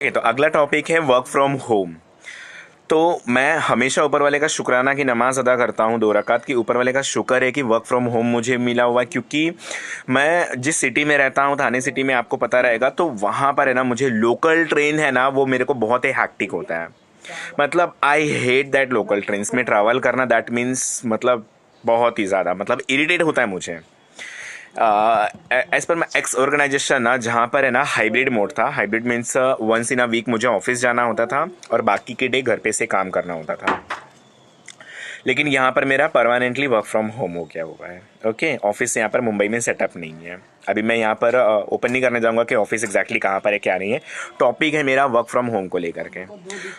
तो अगला टॉपिक है वर्क फ्रॉम होम। तो मैं हमेशा ऊपर वाले का शुक्राना की नमाज अदा करता हूँ 2 रकात की। ऊपर वाले का शुक्र है कि वर्क फ्रॉम होम मुझे मिला हुआ है, क्योंकि मैं जिस सिटी में रहता हूँ, थाने सिटी में, आपको पता रहेगा, तो वहाँ पर है ना, मुझे लोकल ट्रेन है ना, वो मेरे को बहुत ही हैक्टिक होता है। मतलब I hate that local trains में ट्रैवल करना। दैट मीन्स मतलब बहुत ही ज़्यादा मतलब इरिटेट होता है मुझे। एज पर माई एक्स ऑर्गेनाइजेशन ना, जहाँ पर है ना हाइब्रिड मोड था। Hybrid means once in a week मुझे ऑफिस जाना होता था और बाकी के डे घर पे से काम करना होता था। लेकिन यहाँ पर मेरा परमानेंटली वर्क फ्रॉम होम हो गया हुआ है। ओके, ऑफिस यहाँ पर मुंबई में सेटअप नहीं है। अभी मैं यहाँ पर ओपन नहीं करने जाऊँगा कि ऑफिस एग्जैक्टली कहाँ पर है क्या नहीं है। टॉपिक है मेरा वर्क फ्रॉम होम को लेकर के।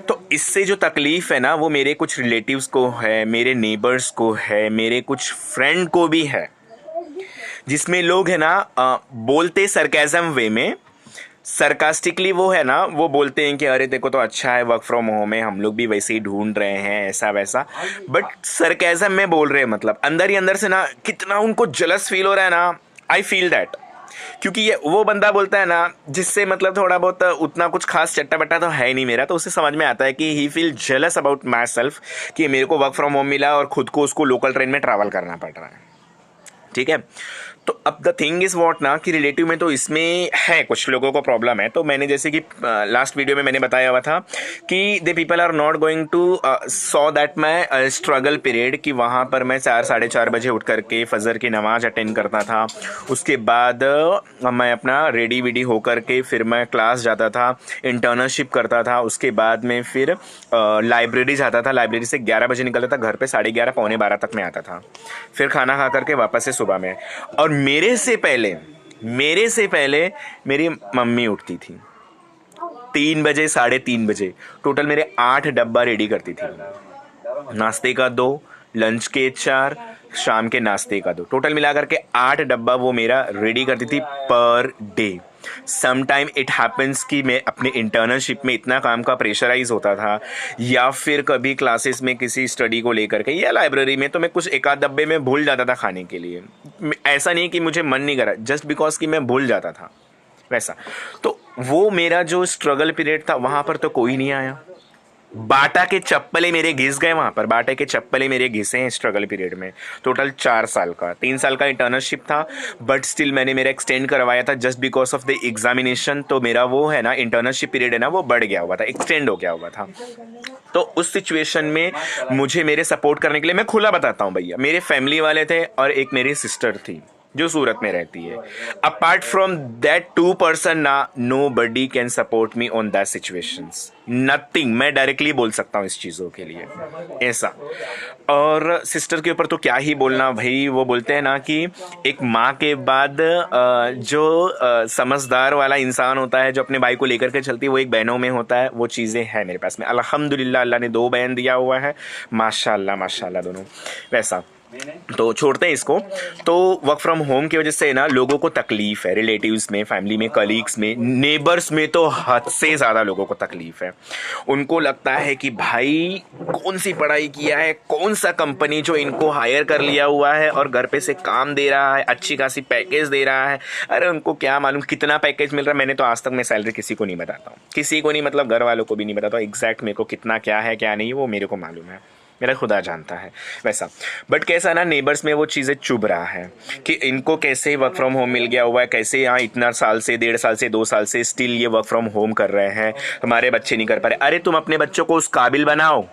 तो इससे जो तकलीफ़ है ना, वो मेरे कुछ रिलेटिव्स को है, मेरे नेबर्स को है, मेरे कुछ फ्रेंड को भी है, जिसमें लोग है ना बोलते सरकाज़म वे में, सरकास्टिकली वो है ना, वो बोलते हैं कि अरे देखो तो अच्छा है, वर्क फ्रॉम होम है, हम लोग भी वैसे ही ढूंढ रहे हैं, ऐसा वैसा। बट सरकाज़म में बोल रहे हैं, मतलब अंदर ही अंदर से ना कितना उनको जलस फील हो रहा है ना। आई फील दैट, क्योंकि ये वो बंदा बोलता है ना जिससे मतलब थोड़ा बहुत उतना कुछ खास चट्टा बट्टा तो है ही नहीं मेरा, तो उसे समझ में आता है कि he feel jealous about myself कि मेरे को वर्क फ्रॉम होम मिला और खुद को उसको लोकल ट्रेन में ट्रैवल करना पड़ रहा है। ठीक है। तो अब द थिंग इज वॉट ना, कि रिलेटिव में तो इसमें है कुछ लोगों को प्रॉब्लम है। तो मैंने जैसे कि लास्ट वीडियो में मैंने बताया हुआ था कि they people are not going to saw that मैं स्ट्रगल पीरियड, कि वहाँ पर मैं 4 साढ़े 4 बजे उठ करके फजर की नमाज अटेंड करता था। उसके बाद मैं अपना रेडी वेडी होकर के फिर मैं क्लास जाता था, इंटर्नशिप करता था। उसके बाद में फिर लाइब्रेरी जाता था। लाइब्रेरी से 11 बजे निकलता था, घर पे 11:30 पौने 12 तक में आता था। फिर खाना खा करके वापस से सुबह में। और मेरे से पहले मेरी मम्मी उठती थी 3 बजे, 3:30 बजे। टोटल मेरे 8 डब्बा रेडी करती थी। नाश्ते का 2, लंच के 4, शाम के नाश्ते का 2, टोटल मिलाकर के 8 डब्बा वो मेरा रेडी करती थी per day. Some time it happens कि मैं अपने इंटर्नशिप में इतना काम का प्रेशराइज होता था, या फिर कभी क्लासेस में किसी स्टडी को लेकर के या लाइब्रेरी में, तो मैं कुछ एक आध डब्बे में भूल जाता था खाने के लिए। ऐसा नहीं कि मुझे मन नहीं करा, जस्ट बिकॉज कि मैं भूल जाता था वैसा। तो वो मेरा जो स्ट्रगल पीरियड था, वहां पर तो कोई नहीं आया। बाटा के चप्पले मेरे घिस गए वहां पर, बाटा के चप्पले मेरे घिसे हैं स्ट्रगल पीरियड में। टोटल 4 साल का, 3 साल का इंटर्नशिप था, बट स्टिल मैंने मेरा एक्सटेंड करवाया था just because of the examination. तो मेरा वो है ना इंटर्नशिप पीरियड है ना, वो बढ़ गया हुआ था, एक्सटेंड हो गया हुआ था। तो उस सिचुएशन में मुझे मेरे सपोर्ट करने के लिए, मैं खुला बताता हूँ भैया, मेरे फैमिली वाले थे और एक मेरी सिस्टर थी जो सूरत में रहती है। अपार्ट फ्रॉम दैट 2 पर्सन ना, nobody can support me on that situations, nothing. मैं डायरेक्टली बोल सकता हूँ इस चीज़ों के लिए ऐसा। और सिस्टर के ऊपर तो क्या ही बोलना भाई। वो बोलते हैं ना कि एक माँ के बाद जो समझदार वाला इंसान होता है, जो अपने भाई को लेकर के चलती है, वो एक बहनों में होता है। वो चीज़ें हैं मेरे पास में अल्हम्दुलिल्लाह। अल्लाह ने 2 बहन दिया हुआ है, माशाल्लाह माशाल्लाह दोनों वैसा। तो छोड़ते हैं इसको। तो वर्क फ्रॉम होम की वजह से ना लोगों को तकलीफ है, रिलेटिव्स में, फैमिली में, कलीग्स में, नेबर्स में तो हद से ज़्यादा लोगों को तकलीफ है। उनको लगता है कि भाई कौन सी पढ़ाई किया है, कौन सा कंपनी जो इनको हायर कर लिया हुआ है और घर पे से काम दे रहा है, अच्छी खासी पैकेज दे रहा है। अरे उनको क्या मालूम कितना पैकेज मिल रहा है। मैंने तो आज तक मैं सैलरी किसी को नहीं बताता हूँ, किसी को नहीं, मतलब घर वालों को भी नहीं बताता हूँ एग्जैक्ट मेरे को कितना क्या है क्या नहीं, वो मेरे को मालूम है, मेरा खुदा जानता है वैसा। बट कैसा ना, नेबर्स में वो चीज़ें चुभ रहा है कि इनको कैसे वर्क फ्रॉम होम मिल गया हुआ है, कैसे यहाँ इतना साल से, 1.5 साल से, 2 साल से स्टिल ये वर्क फ्रॉम होम कर रहे हैं, हमारे बच्चे नहीं कर पा रहे। अरे तुम अपने बच्चों को उस काबिल बनाओ,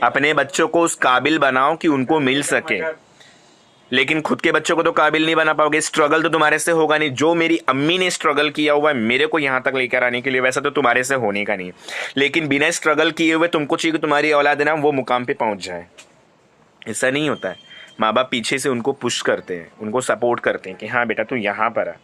अपने बच्चों को उस काबिल बनाओ कि उनको मिल सके। लेकिन खुद के बच्चों को तो काबिल नहीं बना पाओगे। स्ट्रगल तो तुम्हारे से होगा नहीं। जो मेरी अम्मी ने स्ट्रगल किया हुआ है मेरे को यहाँ तक लेकर आने के लिए, वैसा तो तुम्हारे से होने का नहीं। लेकिन बिना स्ट्रगल किए हुए तुमको चाहिए कि तुम्हारी औलाद ना वो मुकाम पे पहुंच जाए, ऐसा नहीं होता है। माँ बाप पीछे से उनको पुश करते हैं, उनको सपोर्ट करते हैं कि हाँ बेटा तू यहाँ पर है,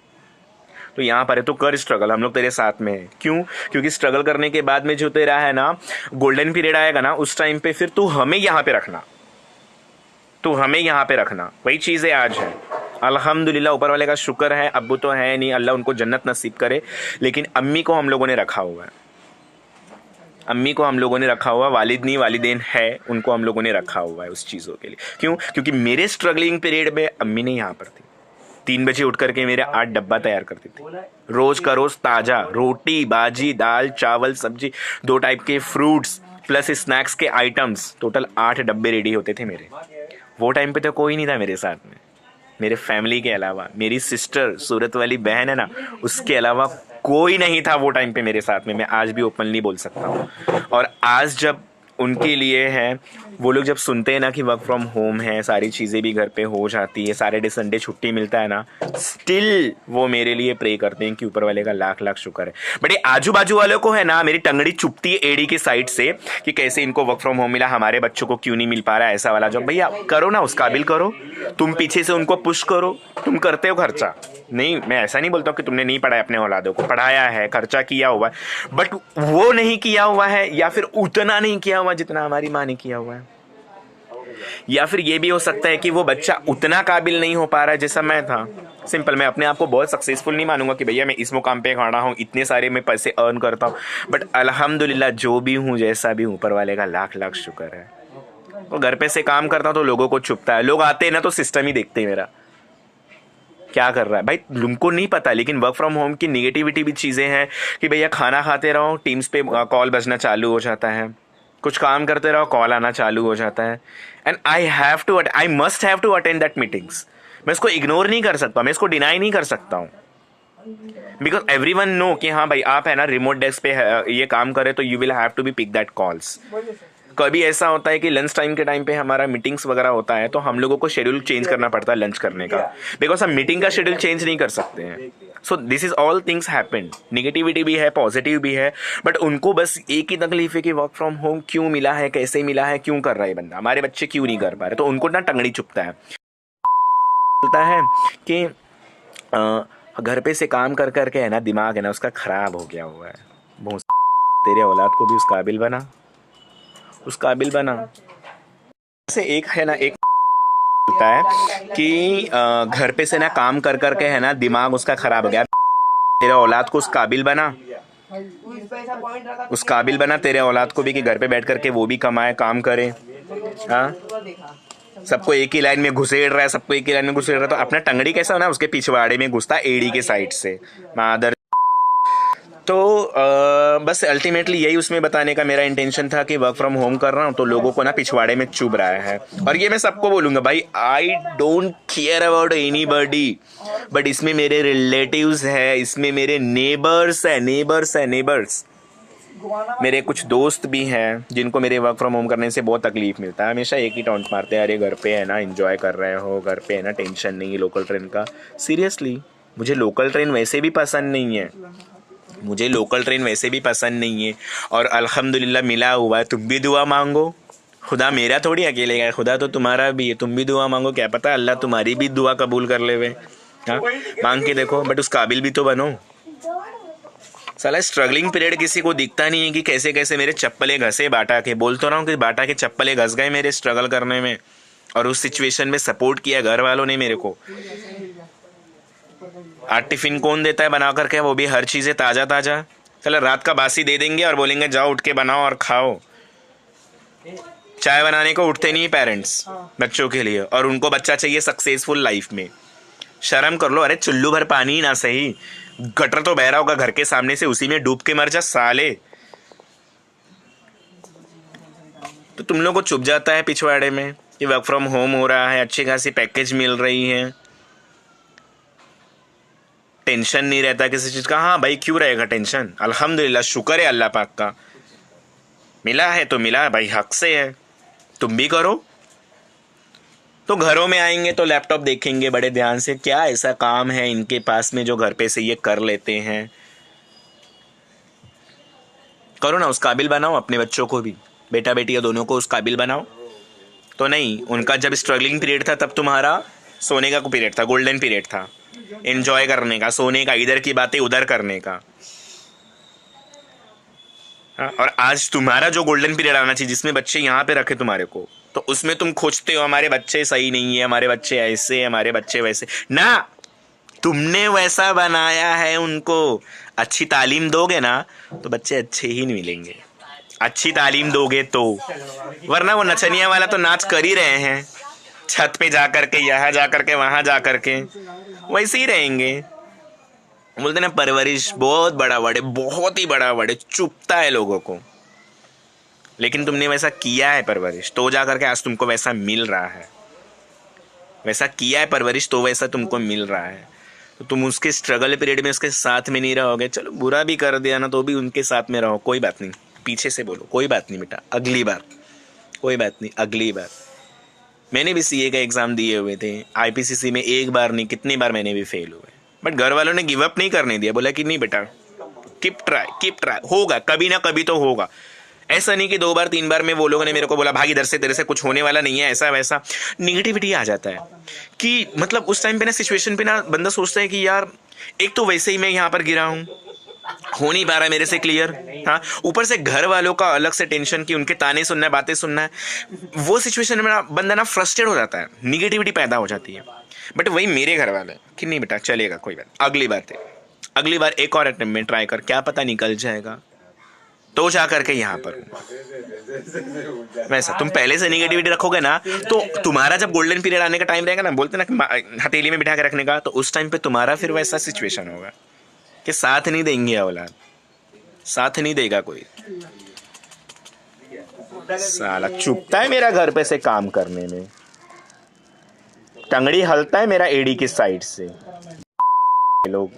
तो यहाँ पर है तो कर स्ट्रगल, हम लोग तेरे साथ में हैं। क्यों? क्योंकि स्ट्रगल करने के बाद में जो तेरा है ना गोल्डन पीरियड आएगा ना, उस टाइम पे फिर तू हमें यहाँ पे रखना, तो हमें यहाँ पे रखना। वही चीज़ें आज है। अल्हम्दुलिल्लाह, ऊपर वाले का शुक्र है, अब्बू तो है नहीं, अल्लाह उनको जन्नत नसीब करे। लेकिन अम्मी को हम लोगों ने रखा हुआ है, अम्मी को हम लोगों ने रखा हुआ, वालिद नहीं वालिदैन है, उनको हम लोगों ने रखा हुआ है उस चीज़ों के लिए। क्यों? क्योंकि मेरे स्ट्रगलिंग पीरियड में अम्मी नहीं यहाँ पर थी। 3 बजे उठ करके मेरे 8 डब्बा तैयार करती थी, रोज का रोज ताजा रोटी भाजी दाल चावल सब्जी, 2 टाइप के फ्रूट्स प्लस स्नैक्स के आइटम्स, टोटल 8 डब्बे रेडी होते थे मेरे। वो टाइम पे तो कोई नहीं था मेरे साथ में, मेरे फैमिली के अलावा, मेरी सिस्टर सूरत वाली बहन है ना, उसके अलावा कोई नहीं था वो टाइम पे मेरे साथ में। मैं आज भी ओपनली बोल सकता हूँ। और आज जब उनके लिए है, वो लोग जब सुनते हैं ना कि वर्क फ्रॉम होम है, सारी चीज़ें भी घर पे हो जाती है, सैटरडे संडे छुट्टी मिलता है ना, स्टिल वो मेरे लिए प्रे करते हैं कि ऊपर वाले का लाख लाख शुक्र है। बट ये आजू बाजू वालों को है ना, मेरी टंगड़ी चुपती है एडी की साइड से कि कैसे इनको वर्क फ्रॉम होम मिला, हमारे बच्चों को क्यों नहीं मिल पा रहा है ऐसा वाला जॉब। भैया करो ना, उस काबिल करो, तुम पीछे से उनको पुश करो, तुम करते हो खर्चा। नहीं, मैं ऐसा नहीं बोलता हूँ कि तुमने नहीं पढ़ाया, अपने औलादों को पढ़ाया है, खर्चा किया हुआ है, बट वो नहीं किया हुआ है, या फिर उतना नहीं किया हुआ जितना हमारी माँ ने किया हुआ है। या फिर ये भी हो सकता है कि वो बच्चा उतना काबिल नहीं हो पा रहा है जैसा मैं था। सिंपल, मैं अपने आप को बहुत सक्सेसफुल नहीं मानूंगा कि भैया मैं इस मुकाम पे खड़ा हूँ, इतने सारे मैं पैसे अर्न करता हूँ, बट अल्हम्दुलिल्लाह जो भी हूँ जैसा भी हूँ, ऊपर वाले का लाख लाख शुक्र है। तो घर पे से काम करता हूँ तो लोगों को छुपता है, लोग आते हैं ना तो सिस्टम ही देखते हैं मेरा क्या कर रहा है। भाई उनको नहीं पता, लेकिन वर्क फ्रॉम होम की निगेटिविटी भी चीज़ें हैं कि भैया खाना खाते रहो, टीम्स पे कॉल बजना चालू हो जाता है, कुछ काम करते रहो कॉल आना चालू हो जाता है, and I must have to attend that meetings. मैं इसको इग्नोर नहीं कर सकता, मैं इसको डिनाई नहीं कर सकता हूँ, बिकॉज एवरी वन नो कि हाँ भाई आप है ना रिमोट डेस्क पे ये काम करे तो you will have to be pick that calls. कभी ऐसा होता है कि लंच टाइम के टाइम पे हमारा मीटिंग्स वगैरह होता है तो हम लोगों को शेड्यूल चेंज करना पड़ता है लंच करने का, बिकॉज हम मीटिंग का शेड्यूल चेंज नहीं कर सकते हैं। So this is all things happen, negativity भी है पॉजिटिव भी है, बट उनको बस एक ही तकलीफ है कि वर्क फ्रॉम होम क्यों मिला है, कैसे मिला है, क्यों कर रहा है बंदा, हमारे बच्चे क्यों नहीं कर पा रहे, तो उनको ना टंगड़ी चुपता है। बोलता है कि घर पे से काम कर करके है ना दिमाग है ना उसका खराब हो गया हुआ है। बहुत तेरे औलाद को भी उस काबिल बना, उस काबिल बना। से एक है ना, एक होता है कि घर पे से ना काम कर करके है ना दिमाग उसका खराब हो गया, तेरे औलाद को उस काबिल बना, उस काबिल बना तेरे औलाद को भी कि घर पे बैठ करके वो भी कमाए काम करे। हाँ, सबको एक ही लाइन में घुसेड़ रहा है, सबको एक ही लाइन में घुसेड़ रहा है, तो अपना टंगड़ी कैसा होना उसके पिछवाड़े में घुसता एड़ी के साइड से मादर। तो बस अल्टीमेटली यही उसमें बताने का मेरा इंटेंशन था कि वर्क फ्रॉम होम कर रहा हूँ तो लोगों को ना पिछवाड़े में चुभ रहा है। और ये मैं सबको बोलूँगा भाई, I don't care about anybody, but इसमें मेरे रिलेटिव्स है, इसमें मेरे नेबर्स मेरे कुछ दोस्त भी हैं जिनको मेरे वर्क फ्रॉम होम करने से बहुत तकलीफ मिलता है। हमेशा एक ही टॉन्ट मारते हैं, अरे घर पे है ना एंजॉय कर रहे हो, घर पे है ना टेंशन नहीं है लोकल ट्रेन का। सीरियसली मुझे लोकल ट्रेन वैसे भी पसंद नहीं है, मुझे लोकल ट्रेन वैसे भी पसंद नहीं है, और अल्हम्दुलिल्लाह मिला हुआ है। तुम भी दुआ मांगो, खुदा मेरा थोड़ी अकेले का, खुदा तो तुम्हारा भी है, तुम भी दुआ मांगो, क्या पता अल्लाह तुम्हारी भी दुआ कबूल कर ले। हाँ, मांग के देखो, बट उस काबिल भी तो बनो। साला स्ट्रगलिंग पीरियड किसी को दिखता नहीं है कि कैसे कैसे मेरे चप्पलें घसे बाटा के, बोल तो रहा हूँ कि बाटा के चप्पलें घस गए मेरे स्ट्रगल करने में, और उस सिचुएशन में सपोर्ट किया घर वालों ने मेरे को। आज टिफिन कौन देता है बना करके, वो भी हर चीज़ें ताज़ा ताज़ा। चलो रात का बासी दे देंगे और बोलेंगे जाओ उठ के बनाओ और खाओ। चाय बनाने को उठते नहीं पेरेंट्स बच्चों के लिए, और उनको बच्चा चाहिए सक्सेसफुल लाइफ में। शर्म कर लो, अरे चुल्लू भर पानी ना सही, गटर तो बह रहा होगा घर के सामने से, उसी में डूब के मर जा साले। तो तुम लोग को चुप जाता है पिछवाड़े में कि वर्क फ्रॉम होम हो रहा है, अच्छी खासी पैकेज मिल रही है, टेंशन नहीं रहता किसी चीज़ का। हाँ भाई क्यों रहेगा टेंशन, अल्हम्दुलिल्लाह शुक्र है अल्लाह पाक का, मिला है तो मिला है भाई, हक से है, तुम भी करो। तो घरों में आएंगे तो लैपटॉप देखेंगे बड़े ध्यान से, क्या ऐसा काम है इनके पास में जो घर पे से ये कर लेते हैं। करो ना, उस काबिल बनाओ अपने बच्चों को भी, बेटा बेटिया दोनों को उस काबिल बनाओ। तो नहीं, उनका जब स्ट्रगलिंग पीरियड था तब तुम्हारा सोने का पीरियड था, गोल्डन पीरियड था, एंजॉय करने का, सोने का, इधर की बातें उधर करने का। हाँ, और आज तुम्हारा जो गोल्डन पीरियड आना चाहिए जिसमें बच्चे यहाँ पे रखे तुम्हारे को, तो उसमें तुम खोजते हो हमारे बच्चे सही नहीं है, हमारे बच्चे ऐसे, हमारे बच्चे वैसे। ना, तुमने वैसा बनाया है उनको। अच्छी तालीम दोगे ना तो बच्चे अच्छे ही मिलेंगे, अच्छी तालीम दोगे तो, वरना वो नचनिया वाला तो नाच कर ही रहे हैं, छत पे जा करके, यहाँ जा करके, वहां जा करके वैसे ही रहेंगे। बोलते ना परवरिश बहुत बड़ा वर्ड है, बहुत ही बड़ा वर्ड है, चुभता है लोगों को। लेकिन तुमने वैसा किया है परवरिश, तो जा करके आज तुमको वैसा मिल रहा है। वैसा किया है परवरिश तो वैसा तुमको मिल रहा है। तो तुम उसके स्ट्रगल पीरियड में उसके साथ में नहीं रहोगे, चलो बुरा भी कर दिया ना तो भी उनके साथ में रहो, कोई बात नहीं, पीछे से बोलो कोई बात नहीं बेटा, अगली बार, कोई बात नहीं अगली बार। मैंने भी सीए का एग्ज़ाम दिए हुए थे, आईपीसीसी में एक बार नहीं कितनी बार मैंने भी फेल हुए, बट घर वालों ने गिव अप नहीं करने दिया, बोला कि नहीं बेटा कीप ट्राई, होगा कभी ना कभी तो होगा। ऐसा नहीं कि 2 बार 3 बार में वो लोगों ने मेरे को बोला भाग इधर से, तेरे से कुछ होने वाला नहीं है, ऐसा वैसा निगेटिविटी आ जाता है कि मतलब उस टाइम पे ना सिचुएशन पे ना बंदा सोचता है कि यार एक तो वैसे ही मैं यहाँ पर गिरा हूँ, हो नहीं पा रहा मेरे से क्लियर, हाँ ऊपर से घर वालों का अलग से टेंशन कि उनके ताने सुनना है, बातें सुनना है, वो सिचुएशन में ना बंदा ना फ्रस्ट्रेट हो जाता है, निगेटिविटी पैदा हो जाती है। बट वही मेरे घर वाले कि नहीं बेटा चलेगा कोई बात, अगली बार एक और अटेम्प्ट में ट्राई कर, क्या पता निकल जाएगा, तो जा करके यहाँ पर वैसा तुम पहले से निगेटिविटी रखोगे ना तो तुम्हारा जब गोल्डन पीरियड आने का टाइम रहेगा ना, बोलते ना कि हथेली में बिठा के रखने का, तो उस टाइम पे तुम्हारा फिर वैसा सिचुएशन होगा कि साथ नहीं देंगे औलाद, साथ नहीं देगा कोई। साला चुपता है मेरा घर पे से काम करने में, टंगड़ी हलता है मेरा एड़ी की साइड से लोग।